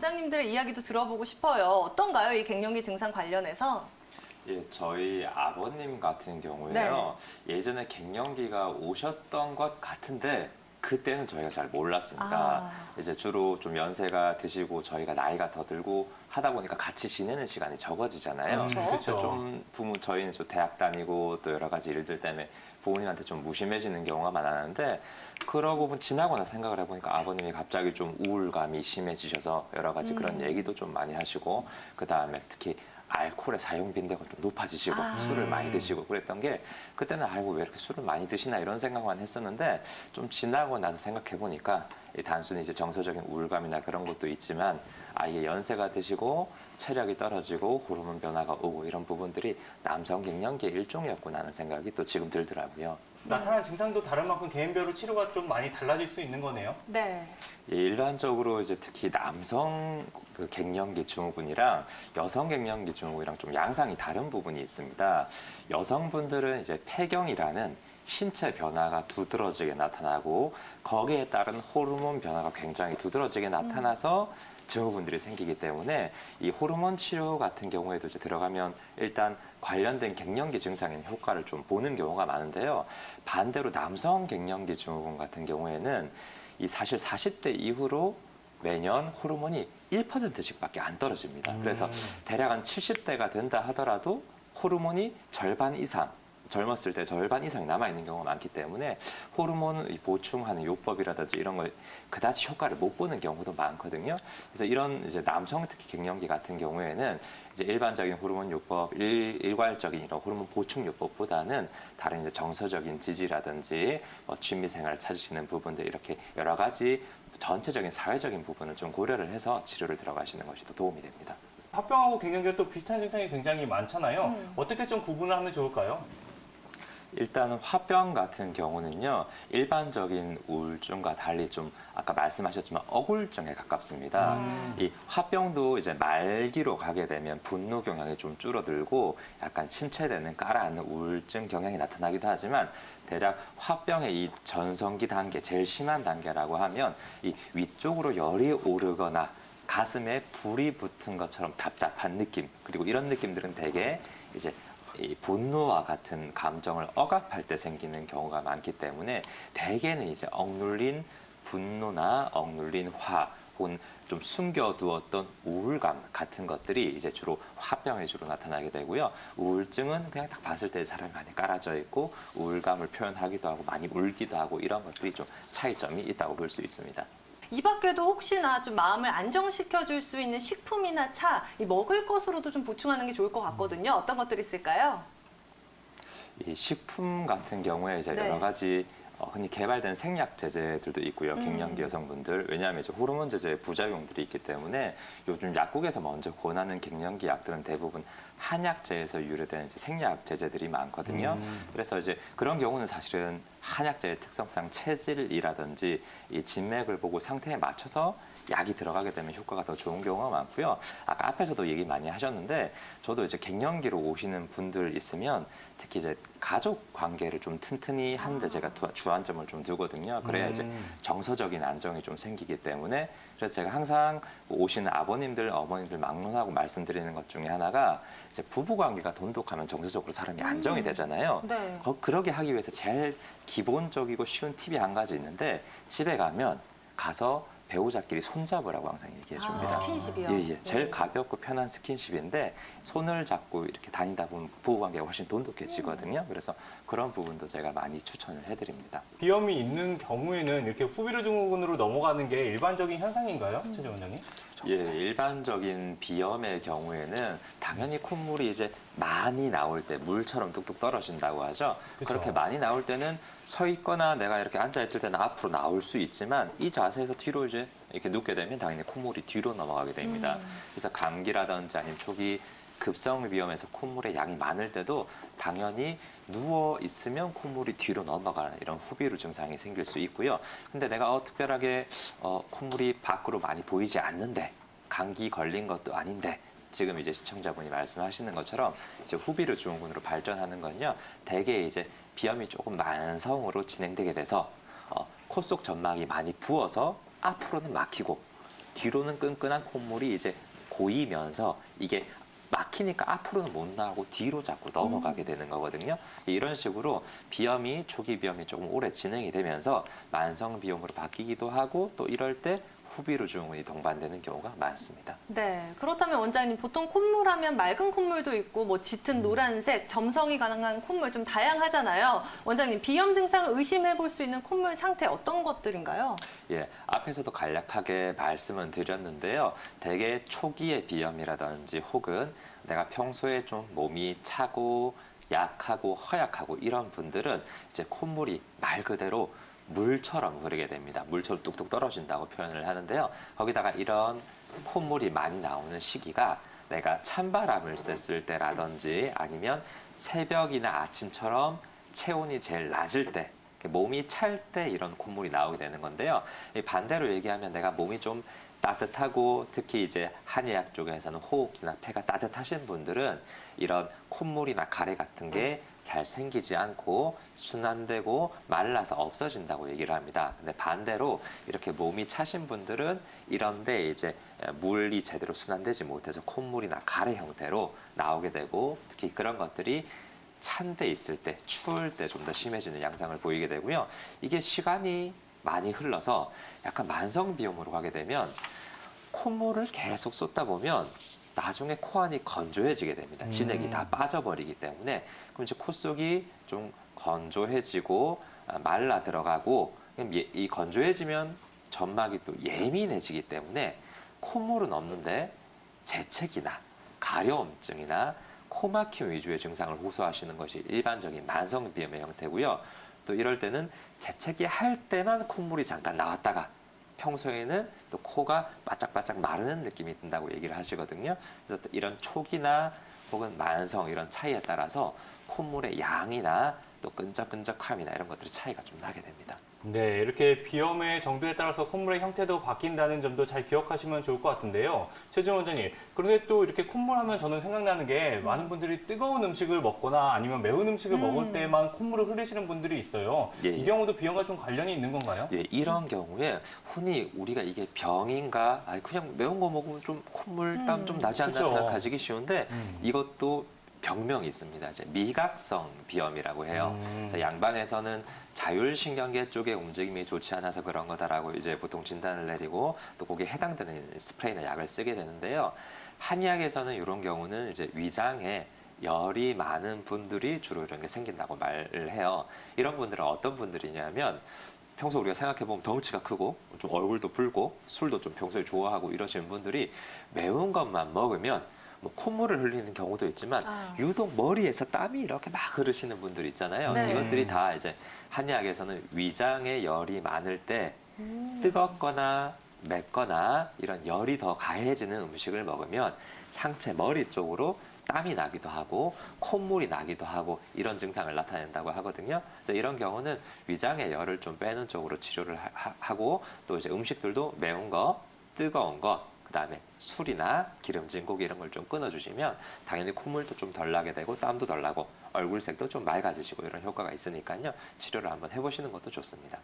원장님들의 이야기도 들어보고 싶어요. 어떤가요? 이 갱년기 증상 관련해서? 예, 저희 아버님 같은 경우에요. 예전에 갱년기가 오셨던 것 같은데 그때는 저희가 잘 몰랐습니다. 이제 주로 좀 연세가 드시고 저희가 나이가 더 들고 하다 보니까 같이 지내는 시간이 적어지잖아요. 그렇죠. 좀 저희는 좀 대학 다니고 또 여러 가지 일들 때문에 부모님한테 좀 무심해지는 경우가 많았는데 그러고 지나거나 생각을 해보니까 아버님이 갑자기 좀 우울감이 심해지셔서 여러 가지 그런 얘기도 좀 많이 하시고 그 다음에 특히 알코올의 사용 빈도가 좀 높아지시고 술을 많이 드시고 그랬던 게 그때는 아이고 왜 이렇게 술을 많이 드시나 이런 생각만 했었는데 좀 지나고 나서 생각해 보니까 단순히 이제 정서적인 우울감이나 그런 것도 있지만 아예 연세가 드시고 체력이 떨어지고 호르몬 변화가 오고 이런 부분들이 남성 갱년기의 일종이었구나 하는 생각이 또 지금 들더라고요. 나타난 증상도 다른 만큼 개인별로 치료가 좀 많이 달라질 수 있는 거네요. 네. 예, 일반적으로 이제 특히 남성 그 갱년기 증후군이랑 여성 갱년기 증후군이랑 좀 양상이 다른 부분이 있습니다. 여성분들은 이제 폐경이라는 신체 변화가 두드러지게 나타나고 거기에 따른 호르몬 변화가 굉장히 두드러지게 나타나서 증후군들이 생기기 때문에 이 호르몬 치료 같은 경우에도 이제 들어가면 일단 관련된 갱년기 증상의 효과를 좀 보는 경우가 많은데요. 반대로 남성 갱년기 증후군 같은 경우에는 이 사실 40대 이후로 매년 호르몬이 1%씩밖에 안 떨어집니다. 그래서 대략 한 70대가 된다 하더라도 호르몬이 절반 이상 젊었을 때 절반 이상이 남아있는 경우가 많기 때문에 호르몬을 보충하는 요법이라든지 이런 걸 그다지 효과를 못 보는 경우도 많거든요. 그래서 이런 이제 남성 특히 갱년기 같은 경우에는 이제 일반적인 호르몬 요법, 일괄적인 이런 호르몬 보충 요법보다는 다른 이제 정서적인 지지라든지 뭐 취미생활을 찾으시는 부분들 이렇게 여러 가지 전체적인 사회적인 부분을 좀 고려를 해서 치료를 들어가시는 것이 더 도움이 됩니다. 화병하고 갱년기가 또 비슷한 증상이 굉장히 많잖아요. 어떻게 좀 구분을 하면 좋을까요? 일단 화병 같은 경우는요 일반적인 우울증과 달리 좀 아까 말씀하셨지만 억울증에 가깝습니다. 이 화병도 이제 말기로 가게 되면 분노 경향이 좀 줄어들고 약간 침체되는 깔아앉는 우울증 경향이 나타나기도 하지만 대략 화병의 이 전성기 단계 제일 심한 단계라고 하면 이 위쪽으로 열이 오르거나 가슴에 불이 붙은 것처럼 답답한 느낌 그리고 이런 느낌들은 대개 이제 이 분노와 같은 감정을 억압할 때 생기는 경우가 많기 때문에 대개는 이제 억눌린 분노나 억눌린 화 혹은 좀 숨겨두었던 우울감 같은 것들이 이제 주로 화병에 주로 나타나게 되고요. 우울증은 그냥 딱 봤을 때 사람이 많이 깔아져 있고 우울감을 표현하기도 하고 많이 울기도 하고 이런 것들이 좀 차이점이 있다고 볼 수 있습니다. 이 밖에도 혹시나 좀 마음을 안정시켜 줄 수 있는 식품이나 차, 이 먹을 것으로도 좀 보충하는 게 좋을 것 같거든요. 어떤 것들이 있을까요? 이 식품 같은 경우에 이제 네. 여러 가지 흔히 개발된 생약 제제들도 있고요. 갱년기 여성분들 왜냐하면 이제 호르몬 제제의 부작용들이 있기 때문에 요즘 약국에서 먼저 권하는 갱년기 약들은 대부분 한약재에서 유래된 이제 생약 제제들이 많거든요. 그래서 이제 그런 경우는 사실은 한약재의 특성상 체질이라든지 이 진맥을 보고 상태에 맞춰서 약이 들어가게 되면 효과가 더 좋은 경우가 많고요. 아까 앞에서도 얘기 많이 하셨는데 저도 이제 갱년기로 오시는 분들 있으면 특히 이제 가족 관계를 좀 튼튼히 하는데 제가 주안점을 좀 두거든요. 그래야 이제 정서적인 안정이 좀 생기기 때문에 그래서 제가 항상 오시는 아버님들, 어머님들 막론하고 말씀드리는 것 중에 하나가 이제 부부 관계가 돈독하면 정서적으로 사람이 안정이 되잖아요. 네. 그러게 하기 위해서 제일 기본적이고 쉬운 팁이 한 가지 있는데 집에 가서 배우자끼리 손잡으라고 항상 얘기해 줍니다. 스킨십이요? 예. 제일 가볍고 편한 스킨십인데 손을 잡고 이렇게 다니다 보면 부부관계가 훨씬 돈독해지거든요. 그래서 그런 부분도 제가 많이 추천을 해드립니다. 비염이 있는 경우에는 이렇게 후비루 증후군으로 넘어가는 게 일반적인 현상인가요? 최재 원장님? 예, 일반적인 비염의 경우에는 당연히 콧물이 이제 많이 나올 때 물처럼 뚝뚝 떨어진다고 하죠. 그쵸. 그렇게 많이 나올 때는 서 있거나 내가 이렇게 앉아 있을 때는 앞으로 나올 수 있지만 이 자세에서 뒤로 이제 이렇게 눕게 되면 당연히 콧물이 뒤로 넘어가게 됩니다. 그래서 감기라든지 아니면 초기 급성 비염에서 콧물의 양이 많을 때도 당연히 누워 있으면 콧물이 뒤로 넘어가는 이런 후비루 증상이 생길 수 있고요. 근데 내가 특별하게 콧물이 밖으로 많이 보이지 않는데 감기 걸린 것도 아닌데 지금 이제 시청자분이 말씀하시는 것처럼 이제 후비루 증후군으로 발전하는 건요. 대개 이제 비염이 조금 만성으로 진행되게 돼서 코 속 점막이 많이 부어서 앞으로는 막히고 뒤로는 끈끈한 콧물이 이제 고이면서 이게 막히니까 앞으로는 못 나가고 뒤로 자꾸 넘어가게 되는 거거든요. 이런 식으로 비염이 초기 비염이 조금 오래 진행이 되면서 만성 비염으로 바뀌기도 하고 또 이럴 때 후비루 증후군이 동반되는 경우가 많습니다. 네, 그렇다면 원장님 보통 콧물 하면 맑은 콧물도 있고 뭐 짙은 노란색, 점성이 가능한 콧물 좀 다양하잖아요. 원장님 비염 증상을 의심해 볼 수 있는 콧물 상태 어떤 것들인가요? 예, 앞에서도 간략하게 말씀은 드렸는데요. 대개 초기의 비염이라든지 혹은 내가 평소에 좀 몸이 차고 약하고 허약하고 이런 분들은 이제 콧물이 말 그대로 물처럼 흐르게 됩니다. 물처럼 뚝뚝 떨어진다고 표현을 하는데요. 거기다가 이런 콧물이 많이 나오는 시기가 내가 찬바람을 쐈을 때라든지 아니면 새벽이나 아침처럼 체온이 제일 낮을 때 몸이 찰 때 이런 콧물이 나오게 되는 건데요. 반대로 얘기하면 내가 몸이 좀 따뜻하고 특히 이제 한의학 쪽에서는 호흡기나 폐가 따뜻하신 분들은 이런 콧물이나 가래 같은 게 잘 생기지 않고 순환되고 말라서 없어진다고 얘기를 합니다. 근데 반대로 이렇게 몸이 차신 분들은 이런데 이제 물이 제대로 순환되지 못해서 콧물이나 가래 형태로 나오게 되고 특히 그런 것들이 찬 데 있을 때, 추울 때 좀 더 심해지는 양상을 보이게 되고요. 이게 시간이 많이 흘러서 약간 만성 비염으로 가게 되면 콧물을 계속 쏟다 보면 나중에 코 안이 건조해지게 됩니다. 진액이 다 빠져버리기 때문에 그럼 이제 코 속이 좀 건조해지고 말라 들어가고 이 건조해지면 점막이 또 예민해지기 때문에 콧물은 없는데 재채기나 가려움증이나 코막힘 위주의 증상을 호소하시는 것이 일반적인 만성 비염의 형태고요. 또 이럴 때는 재채기 할 때만 콧물이 잠깐 나왔다가 평소에는 또 코가 바짝바짝 마르는 느낌이 든다고 얘기를 하시거든요. 그래서 이런 초기나 혹은 만성 이런 차이에 따라서 콧물의 양이나 또 끈적끈적함이나 이런 것들이 차이가 좀 나게 됩니다. 네, 이렇게 비염의 정도에 따라서 콧물의 형태도 바뀐다는 점도 잘 기억하시면 좋을 것 같은데요. 최준 원장님, 그런데 또 이렇게 콧물 하면 저는 생각나는 게 많은 분들이 뜨거운 음식을 먹거나 아니면 매운 음식을 먹을 때만 콧물을 흘리시는 분들이 있어요. 예, 이 예. 경우도 비염과 좀 관련이 있는 건가요? 예, 이런 경우에 흔히 우리가 이게 병인가, 아니 그냥 매운 거 먹으면 좀 콧물 땀 좀 나지 않나 그쵸. 생각하시기 쉬운데 이것도 병명이 있습니다. 이제 미각성 비염이라고 해요. 그래서 양반에서는 자율신경계 쪽의 움직임이 좋지 않아서 그런 거다라고 이제 보통 진단을 내리고 또 거기에 해당되는 스프레이나 약을 쓰게 되는데요. 한의학에서는 이런 경우는 이제 위장에 열이 많은 분들이 주로 이런 게 생긴다고 말을 해요. 이런 분들은 어떤 분들이냐면 평소 우리가 생각해보면 덩치가 크고 좀 얼굴도 붉고 술도 좀 평소에 좋아하고 이러시는 분들이 매운 것만 먹으면 뭐 콧물을 흘리는 경우도 있지만 유독 머리에서 땀이 이렇게 막 흐르시는 분들 있잖아요. 네. 이것들이 다 이제 한의학에서는 위장에 열이 많을 때 뜨겁거나 맵거나 이런 열이 더 가해지는 음식을 먹으면 상체 머리 쪽으로 땀이 나기도 하고 콧물이 나기도 하고 이런 증상을 나타낸다고 하거든요. 그래서 이런 경우는 위장의 열을 좀 빼는 쪽으로 치료를 하고 또 이제 음식들도 매운 거, 뜨거운 거, 그다음에 술이나 기름진 고기 이런 걸 좀 끊어주시면 당연히 콧물도 좀 덜 나게 되고 땀도 덜 나고 얼굴색도 좀 맑아지시고 이런 효과가 있으니까요. 치료를 한번 해보시는 것도 좋습니다.